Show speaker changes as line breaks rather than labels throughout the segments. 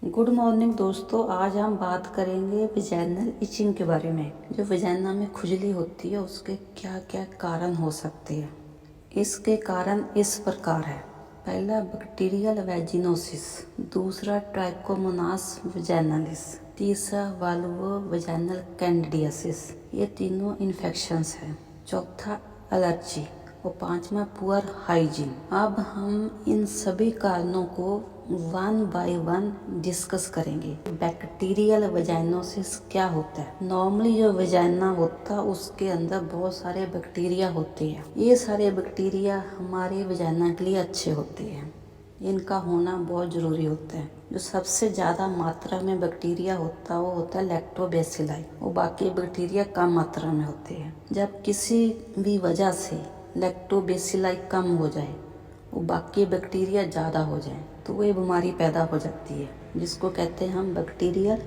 Good morning दोस्तों। आज हम बात करेंगे वजाइनल इचिंग के बारे में। जो वजाइना में खुजली होती है उसके क्या क्या कारण हो सकते हैं। इसके कारण इस प्रकार है। पहला बैक्टीरियल वैजिनोसिस, दूसरा ट्राइकोमोनास वजाइनालिस, तीसरा वाल्वो वजाइनल कैंडिडियासिस। ये तीनों इन्फेक्शंस हैं। चौथा एलर्जी और पांचवा पुअर हाइजीन। अब हम इन सभी कारणों को वन बाय वन डिस्कस करेंगे। बैक्टीरियल वजाइनोसिस क्या होता है। नॉर्मली जो वजाइना होता है उसके अंदर बहुत सारे बैक्टीरिया होते हैं। ये सारे बैक्टीरिया हमारे वजाइना के लिए अच्छे होते हैं, इनका होना बहुत ज़रूरी होता है। जो सबसे ज़्यादा मात्रा में बैक्टीरिया होता है वो होता है लैक्टोबैसिलाई, और बाकी बैक्टीरिया कम मात्रा में होते हैं। जब किसी भी वजह से लैक्टोबैसिलाई कम हो जाए और बाकी बैक्टीरिया ज़्यादा हो जाए तो वो बीमारी पैदा हो जाती है, जिसको कहते हैं हम बैक्टीरियल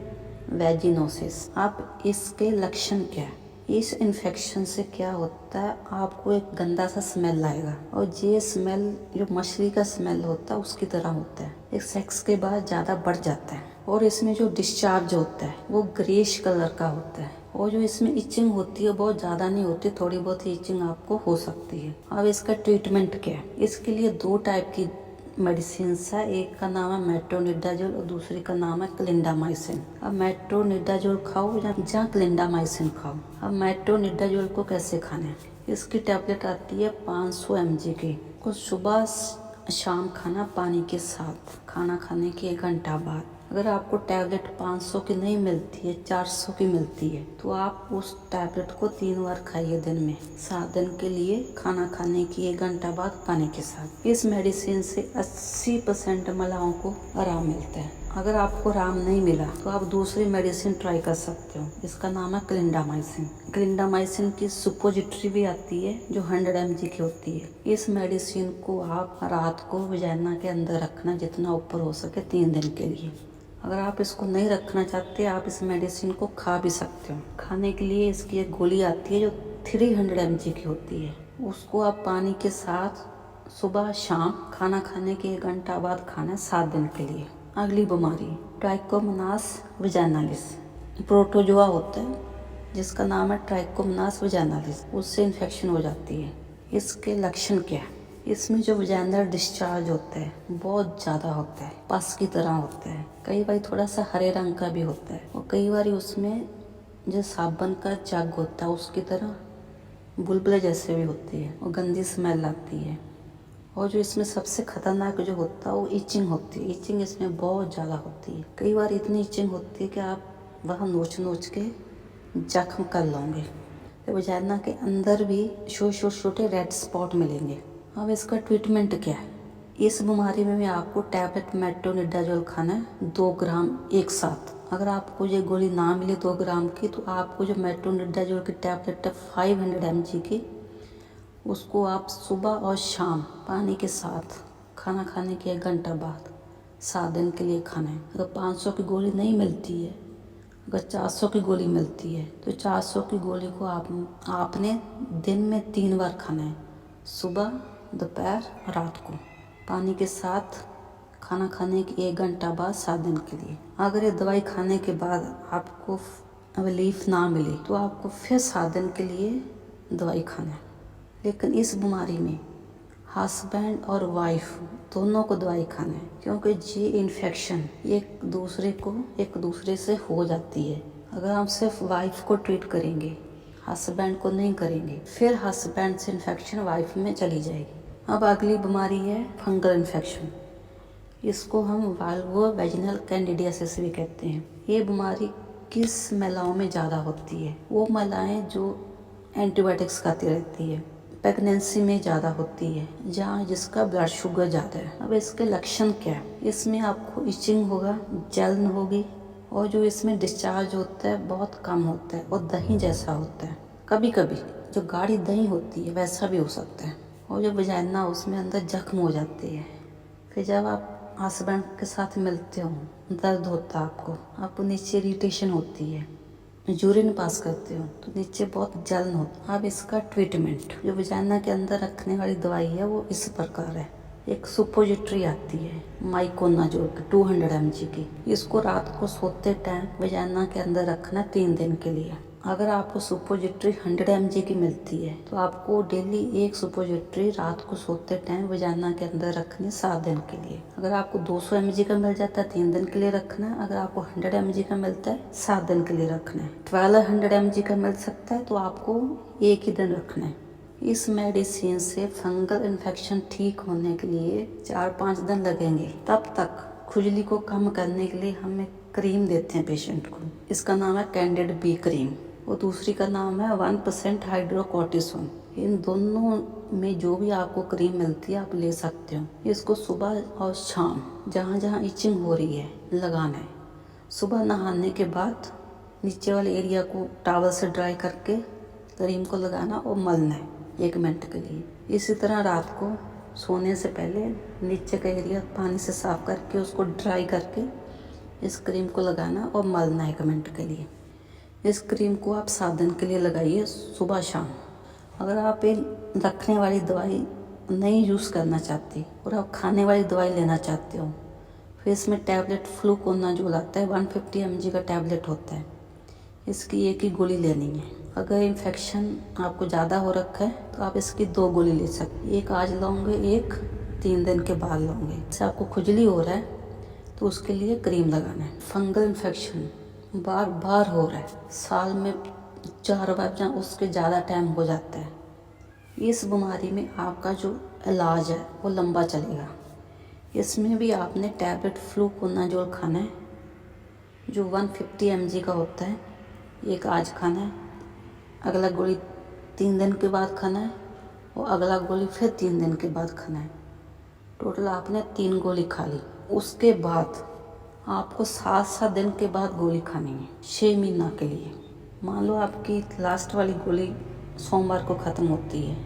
वैजिनोसिस। अब इसके लक्षण क्या है। इस इन्फेक्शन से क्या होता है, आपको एक गंदा सा स्मेल आएगा, और ये स्मेल जो मछली का स्मेल होता है उसकी तरह होता है। एक सेक्स के बाद ज़्यादा बढ़ जाता है, और इसमें जो डिस्चार्ज होता है वो ग्रेश कलर का होता है। और जो इसमें इचिंग होती है बहुत ज़्यादा नहीं होती, थोड़ी बहुत इचिंग आपको हो सकती है। अब इसका ट्रीटमेंट क्या है। इसके लिए दो टाइप की मेडिसिन है। एक का नाम है मेट्रोनिडाजोल और दूसरी का नाम है क्लिंडामाइसिन। अब मेट्रोनिडाजोल खाओ या क्लिंडामाइसिन खाओ। अब मेट्रोनिडाजोल को कैसे खाना है। इसकी टैबलेट आती है 500 mg की, को सुबह शाम खाना पानी के साथ, खाना खाने के 1 घंटा बाद। अगर आपको टैबलेट 500 की नहीं मिलती है, 400 की मिलती है, तो आप उस टैबलेट को 3 बार खाइए दिन में, 7 दिन के लिए, खाना खाने की 1 घंटा बाद पानी के साथ। इस मेडिसिन से 80% महिलाओं को आराम मिलता है। अगर आपको आराम नहीं मिला तो आप दूसरी मेडिसिन ट्राई कर सकते हो। इसका नाम है क्लिंडामाइसिन। क्लिंडामाइसिन की सुपोजिटरी भी आती है जो 100 mg की होती है। इस मेडिसिन को आप रात को वजाइना के अंदर रखना, जितना ऊपर हो सके, 3 दिन के लिए। अगर आप इसको नहीं रखना चाहते, आप इस मेडिसिन को खा भी सकते हो। खाने के लिए इसकी एक गोली आती है जो 300 mg की होती है। उसको आप पानी के साथ सुबह शाम खाना खाने के 1 घंटा बाद खाना है, 7 दिन के लिए। अगली बीमारी ट्राइकोमोनास वजाइनालिस। प्रोटोजोआ होता है जिसका नाम है ट्राइकोमोनास वजाइनालिस, उससे इन्फेक्शन हो जाती है। इसके लक्षण क्या है। इसमें जो वजाइनल डिस्चार्ज होता है बहुत ज़्यादा होता है, पस की तरह होता है। कई बार थोड़ा सा हरे रंग का भी होता है, और कई बार उसमें जो साबुन का जग होता है उसकी तरह बुलबुले जैसे भी होते हैं, और गंदी स्मेल आती है। और जो इसमें सबसे खतरनाक जो होता है वो इचिंग होती है। इचिंग इसमें बहुत ज़्यादा होती है। कई बार इतनी इचिंग होती है कि आप वहाँ नोच नोच के जख्म कर लोगे। तो वजाइना के अंदर भी छोटे छोटे रेड स्पॉट मिलेंगे। अब इसका ट्रीटमेंट क्या है। इस बीमारी में भी आपको टैबलेट मेट्रोनिडाजोल खाना है 2 ग्राम एक साथ। अगर आपको ये गोली ना मिले 2 ग्राम की, तो आपको जो मेट्रोनिडाजोल की टैबलेट है 500 mg की, उसको आप सुबह और शाम पानी के साथ खाना खाने के 1 घंटा बाद 7 दिन के लिए खाना है। अगर 500 की गोली नहीं मिलती है, अगर 400 की गोली मिलती है, तो 400 की गोली को आपने दिन में 3 बार खाना है, सुबह, दोपहर, रात को, पानी के साथ खाना खाने के 1 घंटा बाद 7 दिन के लिए। अगर ये दवाई खाने के बाद आपको रिलीफ ना मिले तो आपको फिर 7 दिन के लिए दवाई खाना है। लेकिन इस बीमारी में हस्बैंड और वाइफ दोनों को दवाई खाना है, क्योंकि ये इन्फेक्शन एक दूसरे से हो जाती है। अगर हम सिर्फ वाइफ को ट्रीट करेंगे, हस्बैंड को नहीं करेंगे, फिर हस्बैंड से इन्फेक्शन वाइफ में चली जाएगी। अब अगली बीमारी है फंगल इन्फेक्शन। इसको हम वाल्वो वैजिनल कैंडिडियासिस भी कहते हैं। ये बीमारी किस महिलाओं में ज़्यादा होती है। वो महिलाएं जो एंटीबायोटिक्स खाती रहती है, प्रेगनेंसी में ज़्यादा होती है, जहाँ जिसका ब्लड शुगर ज़्यादा है। अब इसके लक्षण क्या है। इसमें आपको इचिंग होगा, जलन होगी, और जो इसमें डिस्चार्ज होता है बहुत कम होता है और दही जैसा होता है। कभी कभी जो गाढ़ी दही होती है वैसा भी हो सकता है, और जो वजाइना उसमें अंदर जख्म हो जाती है। फिर जब आप हस्बैंड के साथ मिलते हो, दर्द होता है आपको नीचे इरिटेशन होती है, यूरिन पास करते हो तो नीचे बहुत जलन होती है। अब इसका ट्रीटमेंट, जो वजाइना के अंदर रखने वाली दवाई है वो इस प्रकार है। एक सुपोजिटरी आती है माइकोनाजोल की 200 mg की। इसको रात को सोते टाइम वजाइना के अंदर रखना 3 दिन के लिए। अगर आपको सुपोजिटरी 100 mg की मिलती है तो आपको डेली एक सुपोजिटरी रात को सोते टाइम वजाइना के अंदर रखनी 7 दिन के लिए। अगर आपको 200 mg का मिल जाता है 3 दिन के लिए रखना है। अगर आपको 100 mg का मिलता है 7 दिन के लिए रखना है। 1200 mg का मिल सकता है तो आपको एक ही दिन रखना है। इस मेडिसिन से फंगल इन्फेक्शन ठीक होने के लिए 4-5 दिन लगेंगे। तब तक खुजली को कम करने के लिए हम एक क्रीम देते हैं पेशेंट को। इसका नाम है कैंडिड बी क्रीम और दूसरी का नाम है 1% हाइड्रोकोर्टिसोन। इन दोनों में जो भी आपको क्रीम मिलती है आप ले सकते हो। इसको सुबह और शाम जहाँ जहाँ इचिंग हो रही है लगाना है। सुबह नहाने के बाद नीचे वाले एरिया को टॉवल से ड्राई करके क्रीम को लगाना और मलना है 1 मिनट के लिए। इसी तरह रात को सोने से पहले नीचे का एरिया पानी से साफ करके उसको ड्राई करके इस क्रीम को लगाना और मलना 1 मिनट के लिए। इस क्रीम को आप 7 दिन के लिए लगाइए सुबह शाम। अगर आप ये रखने वाली दवाई नहीं यूज़ करना चाहते और आप खाने वाली दवाई लेना चाहते हो फिर इसमें टैबलेट फ्लूकोनाजोल आता है 150 mg का टैबलेट होता है। इसकी एक ही गोली लेनी है। अगर इन्फेक्शन आपको ज़्यादा हो रखा है तो आप इसकी 2 गोली ले सकते। एक आज लोगे, एक 3 दिन के बाद लोगे। इससे आपको खुजली हो रहा है तो उसके लिए क्रीम लगाना है। फंगल इन्फेक्शन बार बार हो रहा है, साल में 4 बार या उसके ज़्यादा टाइम हो जाता है। इस बीमारी में आपका जो इलाज है वो लंबा चलेगा। इसमें भी आपने टैबलेट फ्लूकोनाजोल खाना है जो 150 mg का होता है। एक आज खाना है, अगला गोली 3 दिन के बाद खाना है और अगला गोली फिर 3 दिन के बाद खाना है। टोटल आपने 3 गोली खा ली। उसके बाद आपको 7-7 दिन के बाद गोली खानी है 6 महीना के लिए। मान लो आपकी लास्ट वाली गोली सोमवार को ख़त्म होती है,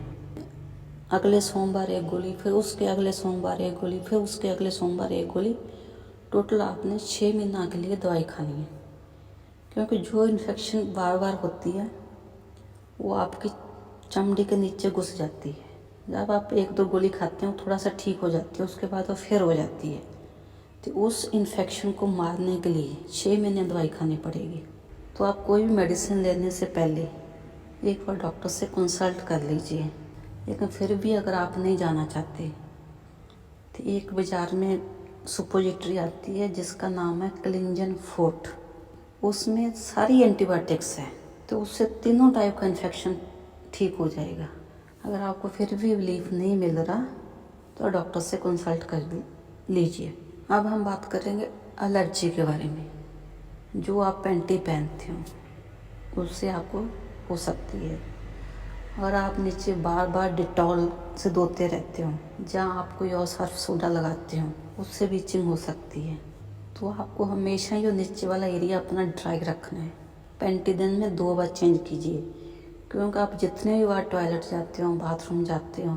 अगले सोमवार 1 गोली, फिर उसके अगले सोमवार 1 गोली, फिर उसके अगले सोमवार 1 गोली। टोटल आपने 6 महीना के लिए दवाई खानी है। क्योंकि जो इन्फेक्शन बार बार होती है वो आपकी चमड़ी के नीचे घुस जाती है। जब आप 1-2 गोली खाते हो थोड़ा सा ठीक हो जाती है, उसके बाद वो फिर हो जाती है। तो उस इन्फेक्शन को मारने के लिए 6 महीने दवाई खानी पड़ेगी। तो आप कोई भी मेडिसिन लेने से पहले एक बार डॉक्टर से कंसल्ट कर लीजिए। लेकिन फिर भी अगर आप नहीं जाना चाहते तो एक बाज़ार में सुपोजिटरी आती है जिसका नाम है क्लिंजन फोर्ट। उसमें सारी एंटीबायोटिक्स है तो उससे तीनों टाइप का इन्फेक्शन ठीक हो जाएगा। अगर आपको फिर भी रिलीफ नहीं मिल रहा तो डॉक्टर से कंसल्ट कर लीजिए। अब हम बात करेंगे एलर्जी के बारे में। जो आप पैंटी पहनते हो उससे आपको हो सकती है। और आप नीचे बार बार डिटॉल से धोते रहते हो, जहाँ आप कोई और सर्फ सोडा लगाते हो उससे भी इचिंग हो सकती है। तो आपको हमेशा ही नीचे वाला एरिया अपना ड्राई रखना है। पैंटी दिन में 2 बार चेंज कीजिए, क्योंकि आप जितने भी बार टॉयलेट जाते हो, बाथरूम जाते हो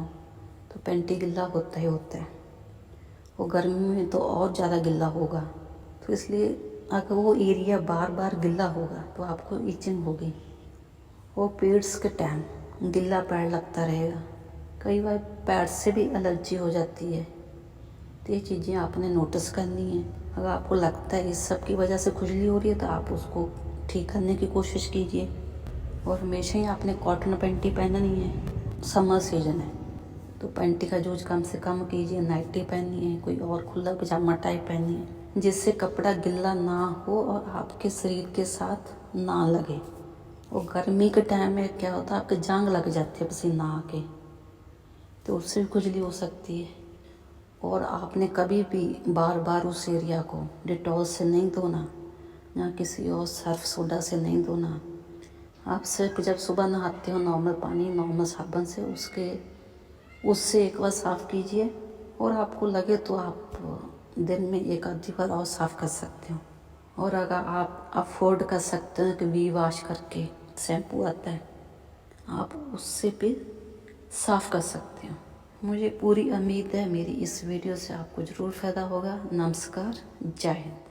तो पैंटी गिल्ला होता ही होता है। वो गर्मी में तो और ज़्यादा गिल्ला होगा। तो इसलिए अगर वो एरिया बार बार गिल्ला होगा तो आपको इचिंग होगी। वो पीरियड्स के टाइम गिल्ला पैर लगता रहेगा। कई बार पैर से भी एलर्जी हो जाती है। तो ये चीज़ें आपने नोटिस करनी है। अगर आपको लगता है इस सब की वजह से खुजली हो रही है तो आप उसको ठीक करने की कोशिश कीजिए। और हमेशा ही आपने कॉटन पैंटी पहननी है। समर सीजन है तो पैंटी का यूज कम से कम कीजिए। नाइटी पहनिए, कोई और खुला पजामा टाइप पहनिए जिससे कपड़ा गिल्ला ना हो और आपके शरीर के साथ ना लगे। और गर्मी के टाइम में क्या होता है आपके जांघ लग जाती है पसीना आके, तो उससे भी खुजली हो सकती है। और आपने कभी भी बार बार उस एरिया को डिटॉल से नहीं धोना या किसी और सर्फ सोडा से नहीं धोना। आप सिर्फ जब सुबह नहाते हो नॉर्मल पानी नॉर्मल साबुन से उससे एक बार साफ़ कीजिए। और आपको लगे तो आप दिन में 1-आधी बार और साफ़ कर सकते हो। और अगर आप अफोर्ड कर सकते हैं कि वी वॉश करके शैम्पू आता है, आप उससे भी साफ़ कर सकते हो। मुझे पूरी उम्मीद है मेरी इस वीडियो से आपको ज़रूर फ़ायदा होगा। नमस्कार, जय हिंद।